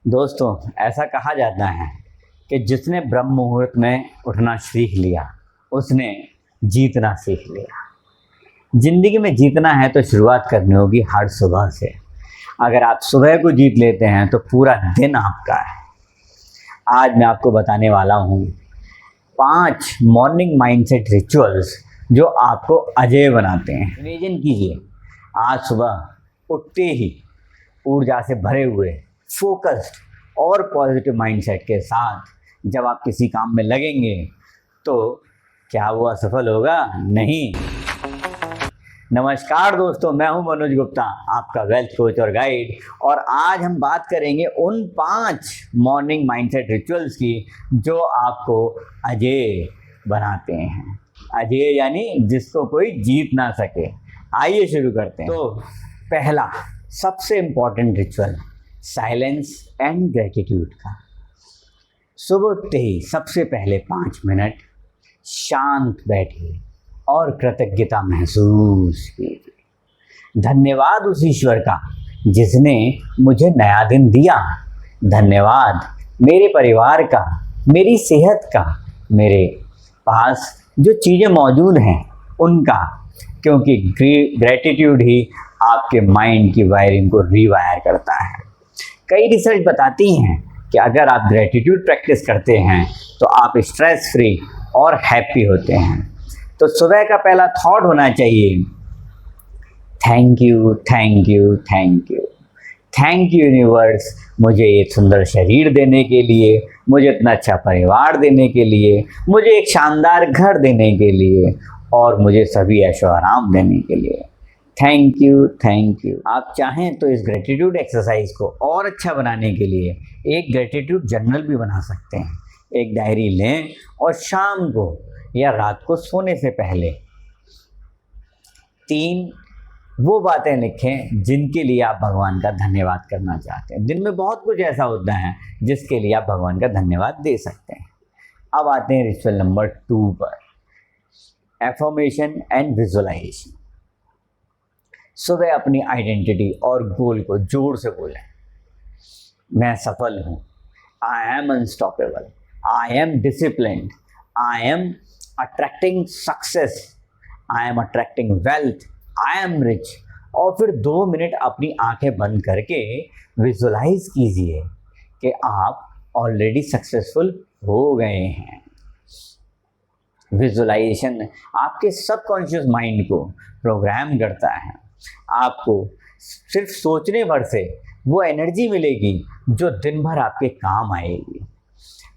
दोस्तों, ऐसा कहा जाता है कि जिसने ब्रह्म मुहूर्त में उठना सीख लिया उसने जीतना सीख लिया। ज़िंदगी में जीतना है तो शुरुआत करनी होगी हर सुबह से। अगर आप सुबह को जीत लेते हैं तो पूरा दिन आपका है। आज मैं आपको बताने वाला हूँ 5 मॉर्निंग माइंडसेट रिचुअल्स जो आपको अजेय बनाते हैं। इमेजिन कीजिए, आज सुबह उठते ही ऊर्जा से भरे हुए, फोकस्ड और पॉजिटिव माइंडसेट के साथ जब आप किसी काम में लगेंगे तो क्या वो असफल होगा? नहीं। नमस्कार दोस्तों, मैं हूं मनोज गुप्ता, आपका वेल्थ कोच और गाइड। और आज हम बात करेंगे उन 5 मॉर्निंग माइंडसेट रिचुअल्स की जो आपको अजेय बनाते हैं। अजेय यानी जिसको कोई जीत ना सके। आइए शुरू करते हैं। तो पहला सबसे important ritual silence and gratitude का। सुबह उठते ही सबसे पहले 5 मिनट शांत बैठिए और कृतज्ञता महसूस कीजिए। धन्यवाद उस ईश्वर का जिसने मुझे नया दिन दिया। धन्यवाद मेरे परिवार का, मेरी सेहत का, मेरे पास जो चीज़ें मौजूद हैं उनका, क्योंकि ग्रेटिट्यूड ही आपके माइंड की वायरिंग को रीवायर करता है। कई रिसर्च बताती हैं कि अगर आप ग्रेटिट्यूड प्रैक्टिस करते हैं तो आप स्ट्रेस फ्री और हैप्पी होते हैं। तो सुबह का पहला थॉट होना चाहिए, thank you, thank you, thank you. Thank you universe, मुझे एक सुंदर शरीर देने के लिए, मुझे इतना अच्छा परिवार देने के लिए, मुझे एक शानदार घर देने के लिए और मुझे सभी ऐशो आराम देने के लिए। Thank you, thank you. आप चाहें तो इस ग्रेटिट्यूड एक्सरसाइज को और अच्छा बनाने के लिए एक ग्रेटिट्यूड जर्नल भी बना सकते हैं। एक डायरी लें और शाम को या रात को सोने से पहले 3 वो बातें लिखें जिनके लिए आप भगवान का धन्यवाद करना चाहते हैं। दिन में बहुत कुछ ऐसा होता है जिसके लिए आप भगवान का धन्यवाद दे सकते हैं। अब आते हैं रिचुअल नंबर 2 पर, एफर्मेशन एंड विजुअलाइजेशन। सुबह अपनी आइडेंटिटी और गोल को जोर से बोलें। मैं सफल हूँ, I am unstoppable, I am disciplined, I am attracting success, I am attracting wealth, I am rich. और फिर 2 मिनट अपनी आंखें बंद करके विजुअलाइज कीजिए कि आप ऑलरेडी सक्सेसफुल हो गए हैं। विजुअलाइजेशन आपके सबकॉन्शियस माइंड को प्रोग्राम करता है। आपको सिर्फ सोचने भर से वो एनर्जी मिलेगी जो दिन भर आपके काम आएगी।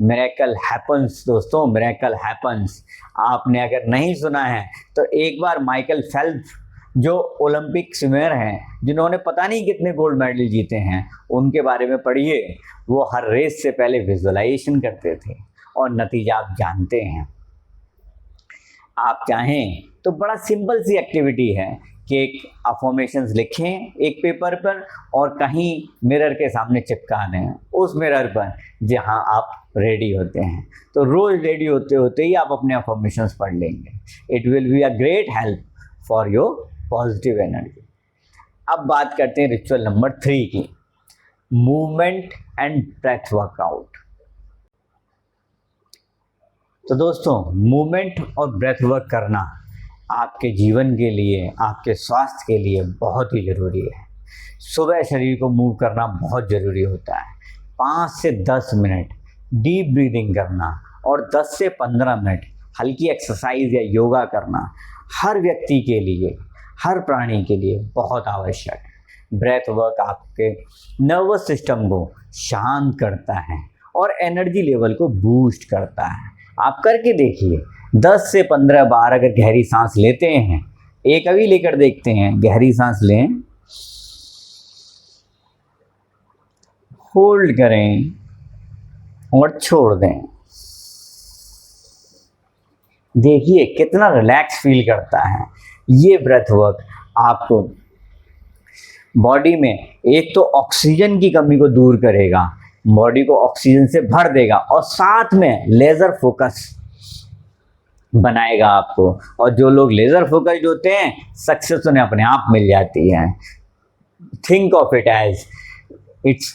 मिरेकल हैपन्स दोस्तों, मिरेकल हैपन्स। आपने अगर नहीं सुना है तो एक बार माइकल फेल्प्स जो ओलंपिक स्विमर हैं, जिन्होंने पता नहीं कितने गोल्ड मेडल जीते हैं, उनके बारे में पढ़िए। वो हर रेस से पहले विजुअलाइजेशन करते थे और नतीजा आप जानते हैं। आप चाहें तो बड़ा सिंपल सी एक्टिविटी है कि एक अफर्मेशंस लिखें एक पेपर पर और कहीं मिरर के सामने चिपका दें, उस मिरर पर जहां आप रेडी होते हैं। तो रोज़ रेडी होते होते ही आप अपने अफर्मेशंस पढ़ लेंगे। It will be a great help for your positive energy. अब बात करते हैं रिचुअल नंबर 3 की, मूवमेंट एंड ब्रेथ वर्कआउट। तो दोस्तों, मूवमेंट और ब्रेथ वर्क करना आपके जीवन के लिए, आपके स्वास्थ्य के लिए बहुत ही ज़रूरी है। सुबह शरीर को मूव करना बहुत ज़रूरी होता है। 5 से 10 मिनट डीप ब्रीदिंग करना और 10 से 15 मिनट हल्की एक्सरसाइज या योगा करना हर व्यक्ति के लिए, हर प्राणी के लिए बहुत आवश्यक है। ब्रेथ वर्क आपके नर्वस सिस्टम को शांत करता है और एनर्जी लेवल को बूस्ट करता है। आप करके देखिए, 10 से 15 बार अगर गहरी सांस लेते हैं, एक अभी लेकर देखते हैं। गहरी सांस लें, होल्ड करें और छोड़ दें। देखिए कितना रिलैक्स फील करता है। ये ब्रेथ वर्क आपको बॉडी में एक तो ऑक्सीजन की कमी को दूर करेगा, बॉडी को ऑक्सीजन से भर देगा और साथ में लेज़र फोकस बनाएगा आपको। और जो लोग लेज़र फोकस्ड होते हैं, सक्सेस उन्हें अपने आप मिल जाती है। Think of it as it's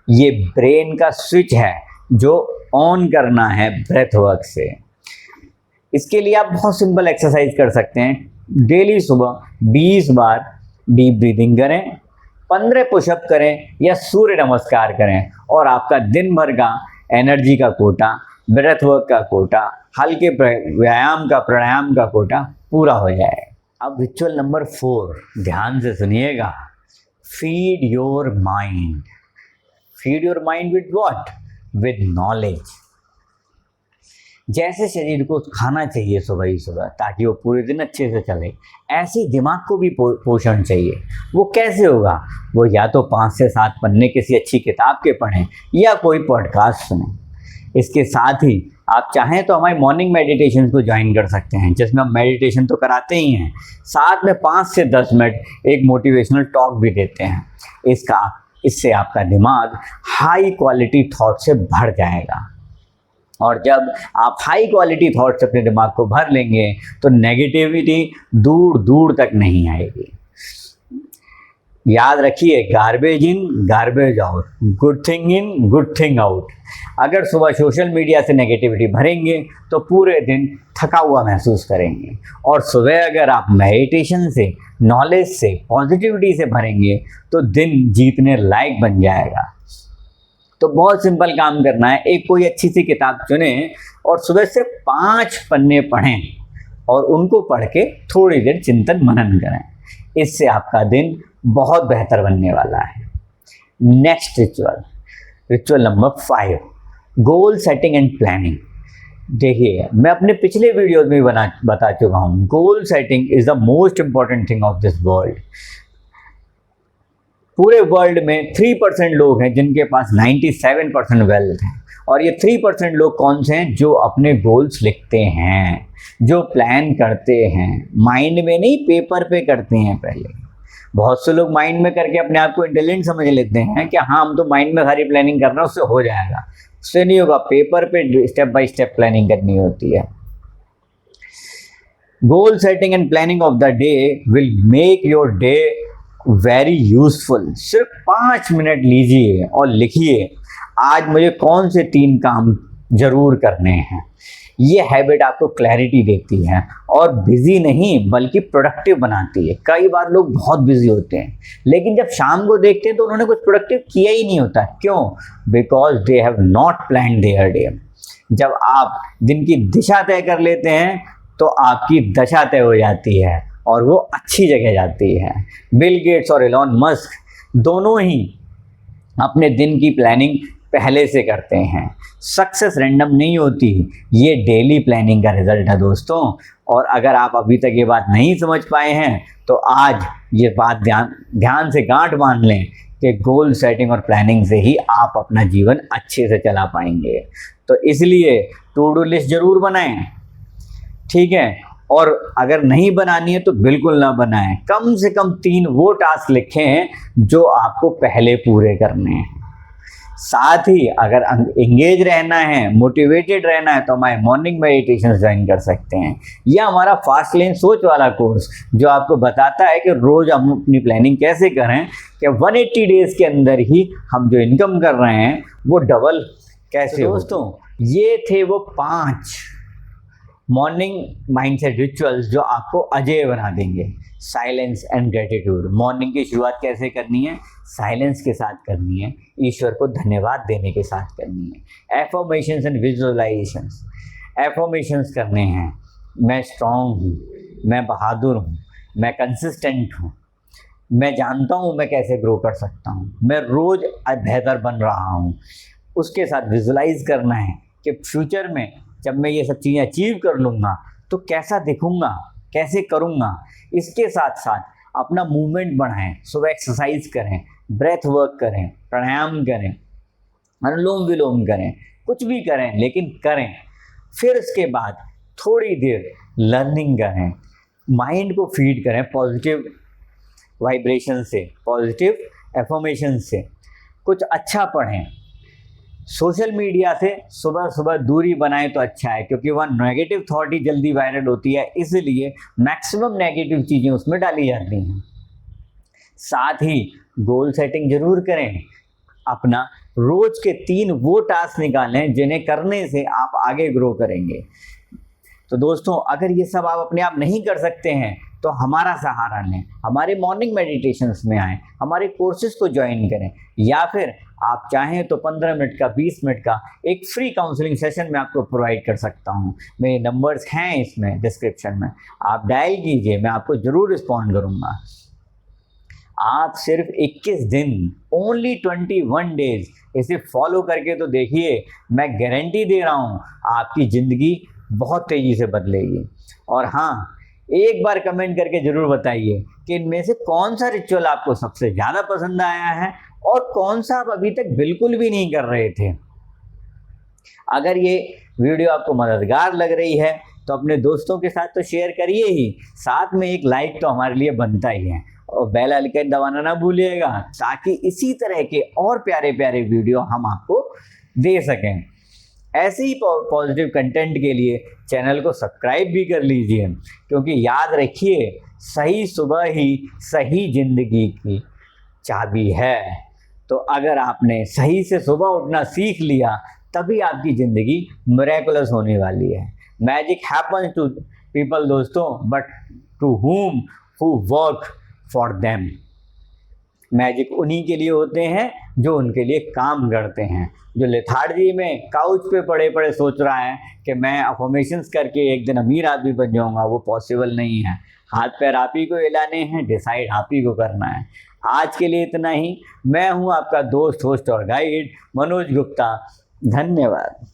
ये ब्रेन का स्विच है जो ऑन करना है ब्रेथ वर्क से। इसके लिए आप बहुत सिंपल एक्सरसाइज कर सकते हैं। डेली सुबह 20 बार डीप ब्रीदिंग करें, 15 पुशअप करें या सूर्य नमस्कार करें और आपका दिन भर का एनर्जी का कोटा, ब्रेथ वर्क का कोटा, हल्के व्यायाम का, प्राणायाम का कोटा पूरा हो जाए। अब रिचुअल नंबर 4 ध्यान से सुनिएगा। Feed your mind. Feed your mind with what? With knowledge. जैसे शरीर को खाना चाहिए सुबह ही सुबह ताकि वो पूरे दिन अच्छे से चले, ऐसे दिमाग को भी पोषण चाहिए। वो कैसे होगा? वो या तो 5 से 7 पन्ने किसी अच्छी किताब के पढ़ें या कोई पॉडकास्ट सुनें। इसके साथ ही आप चाहें तो हमारी मॉर्निंग मेडिटेशन को ज्वाइन कर सकते हैं, जिसमें हम मेडिटेशन तो कराते ही हैं, साथ में 5 से 10 मिनट एक मोटिवेशनल टॉक भी देते हैं। इससे आपका दिमाग हाई क्वालिटी थॉट से भर जाएगा और जब आप हाई क्वालिटी थॉट से अपने दिमाग को भर लेंगे तो नेगेटिविटी दूर दूर तक नहीं आएगी। याद रखिए, garbage in garbage out, good thing in good thing out. अगर सुबह सोशल मीडिया से नेगेटिविटी भरेंगे तो पूरे दिन थका हुआ महसूस करेंगे, और सुबह अगर आप मेडिटेशन से, नॉलेज से, पॉजिटिविटी से भरेंगे तो दिन जीतने लायक बन जाएगा। तो बहुत सिंपल काम करना है, एक कोई अच्छी सी किताब चुनें और सुबह से 5 पन्ने पढ़ें और उनको पढ़ के थोड़ी देर चिंतन मनन करें। इससे आपका दिन बहुत बेहतर बनने वाला है। Next ritual number 5 goal setting and planning. देखिए, मैं अपने पिछले वीडियोस में बता चुका हूँ, goal setting is the most important thing of this world. पूरे वर्ल्ड में 3% लोग हैं जिनके पास 97% वेल्थ है, और ये 3% लोग कौन से हैं? जो अपने गोल्स लिखते हैं, जो प्लान करते हैं, माइंड में नहीं पेपर पे करते हैं। पहले बहुत से लोग माइंड में करके अपने आप को इंटेलिजेंट समझ लेते हैं कि हाँ, हम तो माइंड में सारी प्लानिंग कर रहे हैं, उससे हो जाएगा। उससे नहीं होगा, पेपर पे स्टेप बाय स्टेप प्लानिंग करनी होती है। Goal setting and planning of the day will make your day very useful. सिर्फ 5 मिनट लीजिए और लिखिए, आज मुझे कौन से 3 काम जरूर करने हैं। ये हैबिट आपको क्लैरिटी देती है और बिजी नहीं बल्कि प्रोडक्टिव बनाती है। कई बार लोग बहुत बिजी होते हैं लेकिन जब शाम को देखते हैं तो उन्होंने कुछ प्रोडक्टिव किया ही नहीं होता। क्यों? Because they have not planned their day. जब आप दिन की दिशा तय कर लेते हैं तो आपकी दशा तय हो जाती है और वो अच्छी जगह जाती है। बिल गेट्स और एलॉन मस्क दोनों ही अपने दिन की प्लानिंग पहले से करते हैं। सक्सेस रैंडम नहीं होती, ये डेली प्लानिंग का रिजल्ट है दोस्तों। और अगर आप अभी तक ये बात नहीं समझ पाए हैं तो आज ये बात ध्यान से गांठ बांध लें कि गोल सेटिंग और प्लानिंग से ही आप अपना जीवन अच्छे से चला पाएंगे। तो इसलिए टू डू लिस्ट जरूर बनाएं, ठीक है? और अगर नहीं बनानी है तो बिल्कुल ना बनाएं। कम से कम 3 वो टास्क लिखें जो आपको पहले पूरे करने हैं। साथ ही अगर एंगेज रहना है, मोटिवेटेड रहना है तो हमारे मॉर्निंग मेडिटेशन ज्वाइन कर सकते हैं, या हमारा फास्ट लेन सोच वाला कोर्स जो आपको बताता है कि रोज हम अपनी प्लानिंग कैसे करें कि 180 डेज के अंदर ही हम जो इनकम कर रहे हैं वो डबल कैसे। तो दोस्तों, ये थे वो 5 मॉर्निंग माइंडसेट रिचुअल्स जो आपको अजेय बना देंगे। Silence and gratitude. मॉर्निंग की शुरुआत कैसे करनी है? साइलेंस के साथ करनी है, ईश्वर को धन्यवाद देने के साथ करनी है। Affirmations and visualisations. एफर्मेशंस करने हैं, मैं स्ट्रांग हूँ, मैं बहादुर हूँ, मैं कंसिस्टेंट हूँ, मैं जानता हूँ मैं कैसे ग्रो कर सकता हूँ, मैं रोज़ बेहतर बन रहा हूँ। उसके साथ विजुलाइज करना है कि फ्यूचर में जब मैं ये सब चीज़ें अचीव कर लूँगा तो कैसा दिखूँगा, कैसे करूँगा। इसके साथ साथ अपना मूवमेंट बढ़ाएं, सुबह एक्सरसाइज करें, ब्रेथ वर्क करें, प्राणायाम करें, अनुलोम विलोम करें, कुछ भी करें लेकिन करें। फिर उसके बाद थोड़ी देर लर्निंग करें, माइंड को फीड करें पॉजिटिव वाइब्रेशन से, पॉजिटिव एफर्मेशन से। कुछ अच्छा पढ़ें, सोशल मीडिया से सुबह सुबह दूरी बनाएं तो अच्छा है, क्योंकि वह नेगेटिव थॉट ही जल्दी वायरल होती है, इसलिए मैक्सिमम नेगेटिव चीज़ें उसमें डाली जाती हैं। साथ ही गोल सेटिंग जरूर करें, अपना रोज के 3 वो टास्क निकालें जिन्हें करने से आप आगे ग्रो करेंगे। तो दोस्तों, अगर ये सब आप अपने आप नहीं कर सकते हैं तो हमारा सहारा लें, हमारे मॉर्निंग मेडिटेशंस में आएँ, हमारे कोर्सेज को ज्वाइन करें, या फिर आप चाहें तो 15 मिनट का 20 मिनट का एक फ्री काउंसलिंग सेशन मैं आपको प्रोवाइड कर सकता हूं। मेरे नंबर्स हैं इसमें डिस्क्रिप्शन में, आप डायल कीजिए, मैं आपको ज़रूर रिस्पॉन्ड करूंगा। आप सिर्फ 21 दिन, ओनली 21 डेज इसे फॉलो करके तो देखिए, मैं गारंटी दे रहा हूँ आपकी ज़िंदगी बहुत तेज़ी से बदलेगी। और हाँ, एक बार कमेंट करके ज़रूर बताइए कि इनमें से कौन सा रिचुअल आपको सबसे ज़्यादा पसंद आया है और कौन सा आप अभी तक बिल्कुल भी नहीं कर रहे थे। अगर ये वीडियो आपको मददगार लग रही है तो अपने दोस्तों के साथ तो शेयर करिए ही, साथ में एक लाइक तो हमारे लिए बनता ही है, और बेल आइकन दबाना ना भूलिएगा ताकि इसी तरह के और प्यारे प्यारे वीडियो हम आपको दे सकें। ऐसे ही पॉजिटिव कंटेंट के लिए चैनल को सब्सक्राइब भी कर लीजिए, क्योंकि याद रखिए, सही सुबह ही सही जिंदगी की चाबी है। तो अगर आपने सही से सुबह उठना सीख लिया तभी आपकी ज़िंदगी मिरेकुलस होने वाली है। मैजिक हैपन्स टू पीपल दोस्तों, but to whom who work for them. Magic उन्हीं के लिए होते हैं जो उनके लिए काम करते हैं। जो लेथार्जी में काउच पे पड़े पड़े सोच रहा है कि मैं अफर्मेशंस करके एक दिन अमीर आदमी बन जाऊंगा, वो पॉसिबल नहीं है। हाथ पैर आप ही को हिलाने हैं, डिसाइड आप ही को करना है। आज के लिए इतना ही। मैं हूं आपका दोस्त, होस्ट और गाइड मनोज गुप्ता। धन्यवाद।